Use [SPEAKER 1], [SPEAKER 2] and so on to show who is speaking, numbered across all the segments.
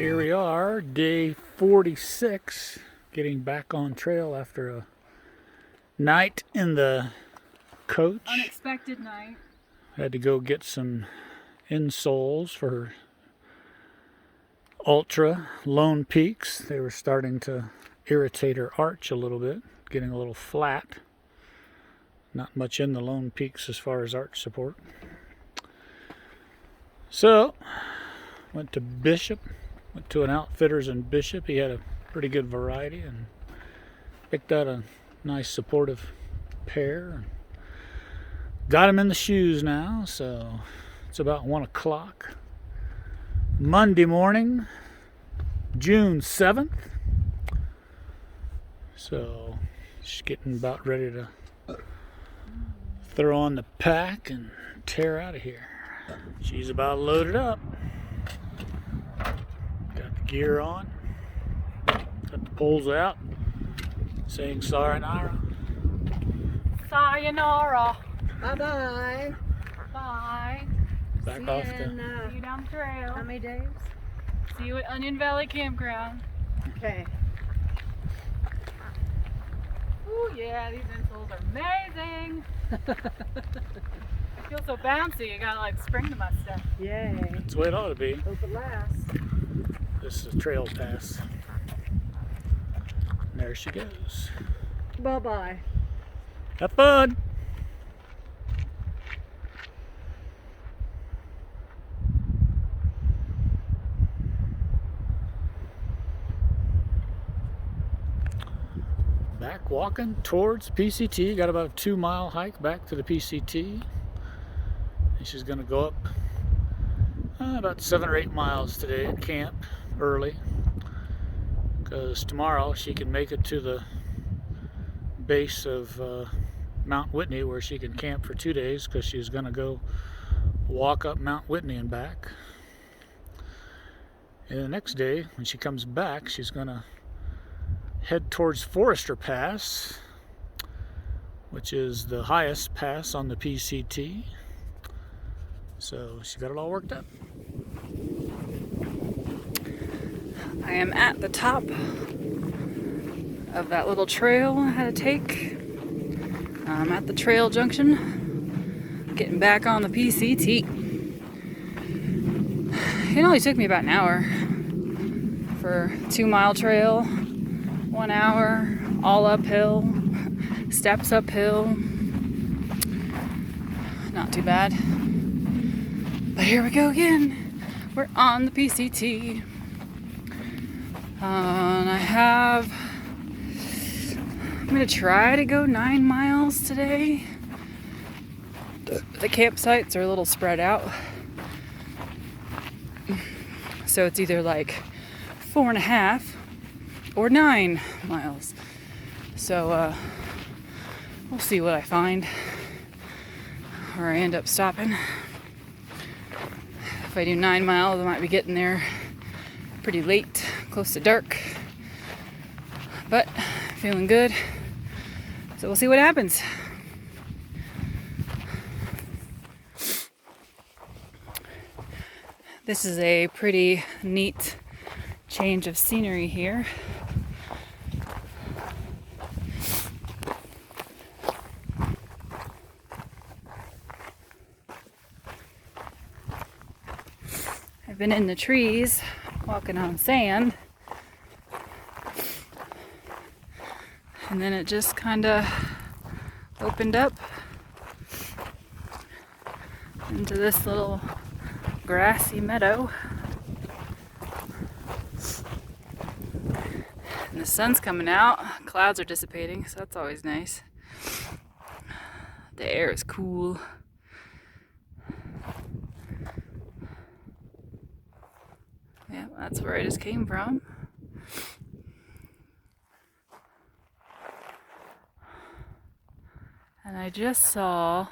[SPEAKER 1] Here we are, day 46, getting back on trail after a night in the coach.
[SPEAKER 2] Unexpected night.
[SPEAKER 1] Had to go get some insoles for her Ultra Lone Peaks. They were starting to irritate her arch a little bit, getting a little flat. Not much in the Lone Peaks as far as arch support. So, went to Bishop. Went to an Outfitters in Bishop. He had a pretty good variety and picked out a nice supportive pair. Got him in the shoes now, so it's about 1 o'clock. Monday morning, June 7th. So just getting about ready to throw on the pack and tear out of here. She's about loaded up. Got the gear on. Got the poles out. Saying sayonara.
[SPEAKER 2] Sayonara.
[SPEAKER 3] Bye-bye.
[SPEAKER 2] Bye.
[SPEAKER 1] Back
[SPEAKER 3] See
[SPEAKER 1] off
[SPEAKER 3] you
[SPEAKER 1] to...
[SPEAKER 3] in,
[SPEAKER 2] See you down the trail.
[SPEAKER 3] how many days?
[SPEAKER 2] See you at Onion Valley Campground.
[SPEAKER 3] Okay.
[SPEAKER 2] Ooh yeah, these insoles are amazing. I feel so bouncy. I got like spring to my step.
[SPEAKER 3] Yay.
[SPEAKER 1] That's the way it ought to be.
[SPEAKER 3] Hope it lasts.
[SPEAKER 1] This is a trail pass. And there she goes.
[SPEAKER 3] Bye-bye.
[SPEAKER 1] Have fun! Back walking towards PCT. Got about a 2-mile hike back to the PCT. And she's going to go up about 7 or 8 miles today at camp early. Because tomorrow she can make it to the base of Mount Whitney where she can camp for 2 days because she's going to go walk up Mount Whitney and back. And the next day when she comes back she's going to head towards Forester Pass, which is the highest pass on the PCT. So she got it all worked up.
[SPEAKER 2] I am at the top of that little trail I had to take. I'm at the trail junction, getting back on the PCT. It only took me about an hour for a 2-mile trail. 1 hour, all uphill, steps uphill. Not too bad. But here we go again. We're on the PCT. And I'm gonna try to go 9 miles today. The campsites are a little spread out. So it's either like 4.5 or 9 miles. So we'll see what I find, or I end up stopping. If I do 9 miles, I might be getting there pretty late, close to dark. But feeling good, so we'll see what happens. This is a pretty neat change of scenery here. I've been in the trees, walking on sand, and then it just kind of opened up into this little grassy meadow. And the sun's coming out, clouds are dissipating, so that's always nice. The air is cool. Yeah, that's where I just came from. And I just saw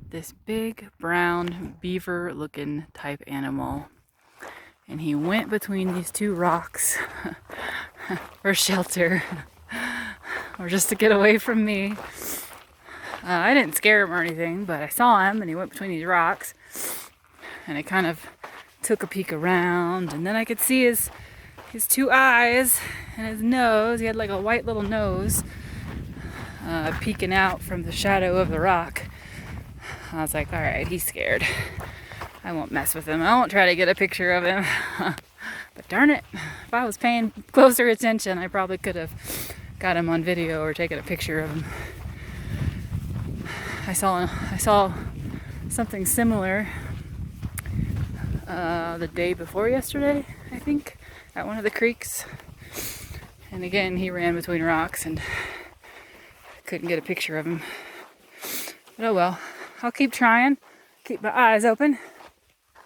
[SPEAKER 2] this big brown beaver looking type animal. And he went between these 2 rocks for shelter or just to get away from me. I didn't scare him or anything, but I saw him and he went between these rocks and I kind of took a peek around, and then I could see his two eyes and his nose. He had like a white little nose peeking out from the shadow of the rock. I was like, all right, he's scared. I won't mess with him. I won't try to get a picture of him. But darn it, if I was paying closer attention, I probably could have got him on video or taken a picture of him. I saw something similar the day before yesterday, I think, at one of the creeks. And again, he ran between rocks and couldn't get a picture of him. But oh well, I'll keep trying, keep my eyes open,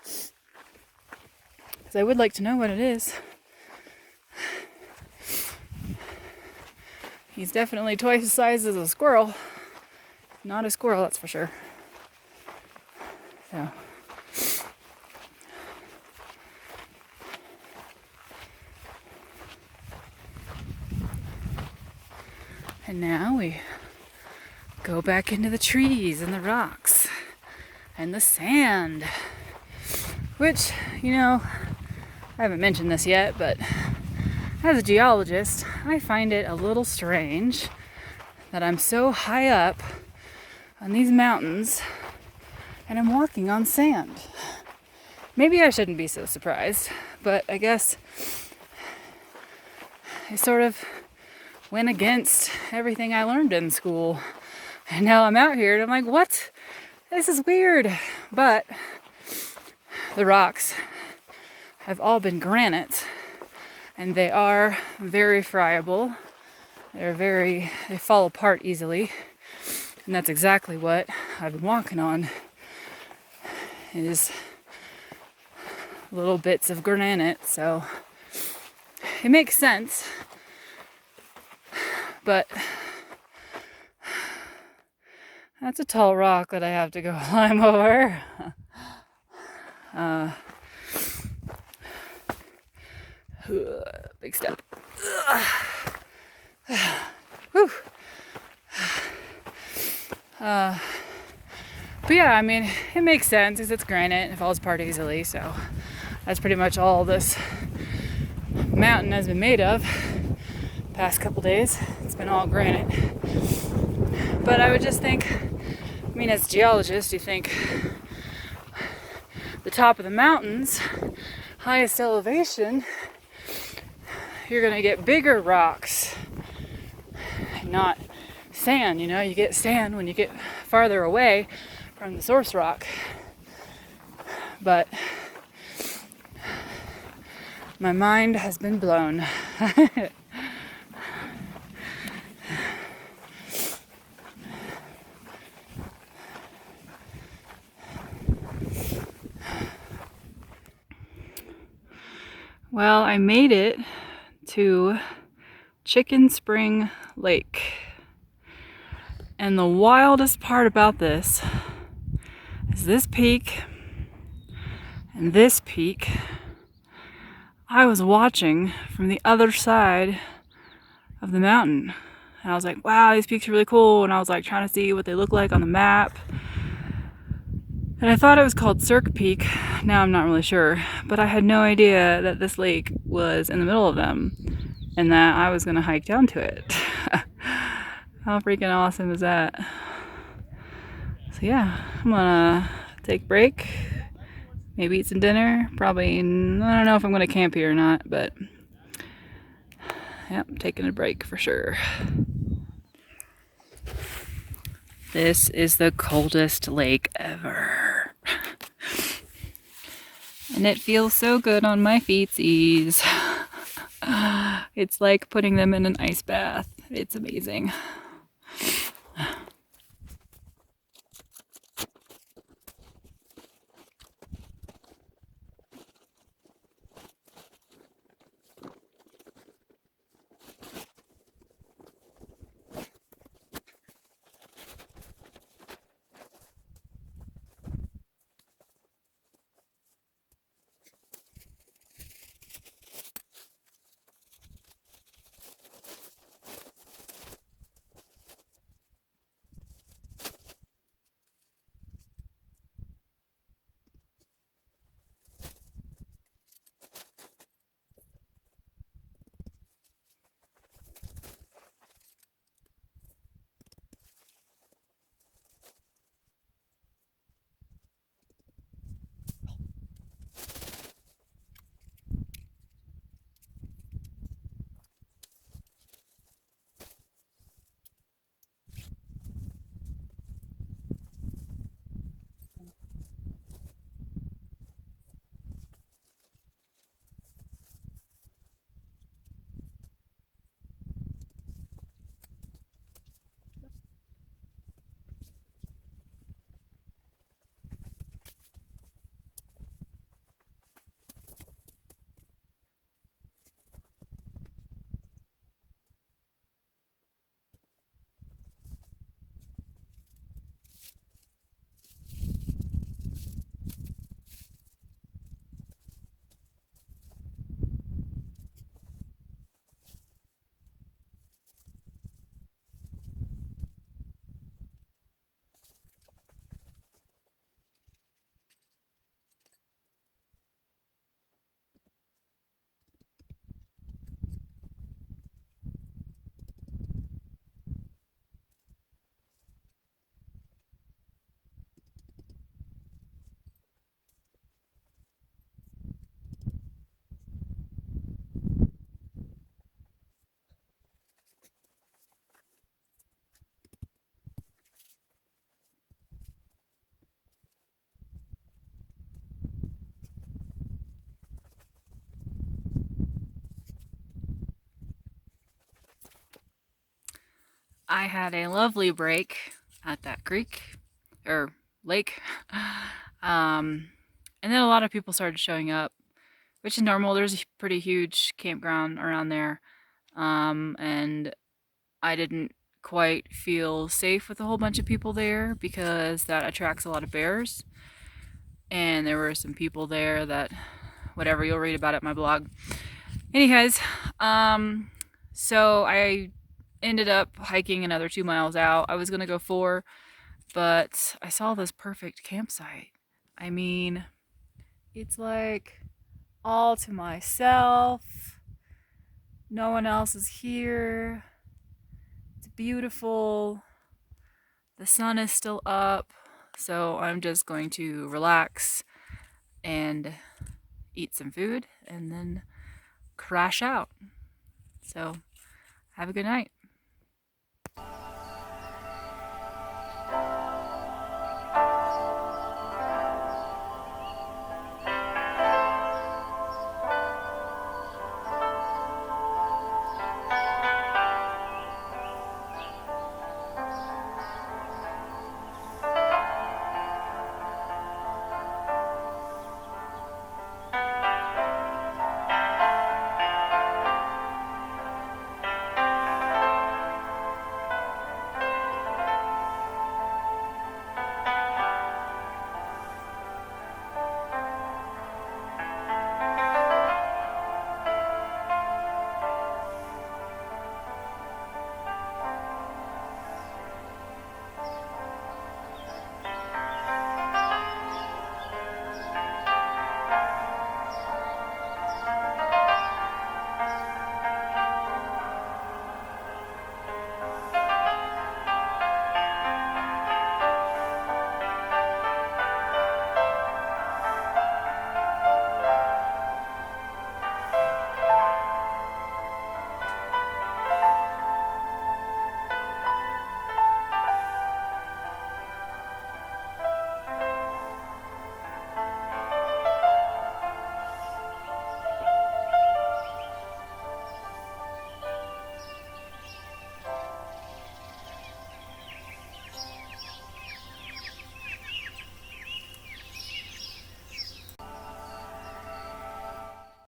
[SPEAKER 2] because I would like to know what it is. He's definitely twice the size as a squirrel. Not a squirrel, that's for sure. So. And now we go back into the trees and the rocks and the sand. Which, you know, I haven't mentioned this yet, but as a geologist, I find it a little strange that I'm so high up on these mountains and I'm walking on sand. Maybe I shouldn't be so surprised, but I guess I sort of went against everything I learned in school. And now I'm out here and I'm like, what? This is weird. But the rocks have all been granite and they are very friable. They fall apart easily. And that's exactly what I've been walking on, is little bits of granite. So it makes sense. But that's a tall rock that I have to go climb over. Big step. Whew. But yeah, I mean, it makes sense because it's granite. It falls apart easily. So that's pretty much all this mountain has been made of. Past couple days, it's been all granite. But I would just think, I mean, as a geologist, you think the top of the mountains, highest elevation, you're gonna get bigger rocks, not sand. You know, you get sand when you get farther away from the source rock. But my mind has been blown. Well, I made it to Chicken Spring Lake. And the wildest part about this is this peak and this peak. I was watching from the other side of the mountain. And I was like, wow, these peaks are really cool. And I was like trying to see what they look like on the map. And I thought it was called Cirque Peak. Now I'm not really sure. But I had no idea that this lake was in the middle of them and that I was going to hike down to it. How freaking awesome is that? So yeah, I'm going to take a break. Maybe eat some dinner. Probably, I don't know if I'm going to camp here or not. But yeah, I'm taking a break for sure. This is the coldest lake ever. And it feels so good on my feetsies. It's like putting them in an ice bath. It's amazing. I had a lovely break at that creek or lake. And then a lot of people started showing up, which is normal. There's a pretty huge campground around there. And I didn't quite feel safe with a whole bunch of people there because that attracts a lot of bears. And there were some people there that, whatever, you'll read about it in my blog. Anyways, so I ended up hiking another 2 miles out. I was gonna go 4, but I saw this perfect campsite. I mean, it's like all to myself. No one else is here. It's beautiful. The sun is still up, so I'm just going to relax and eat some food and then crash out. So, have a good night.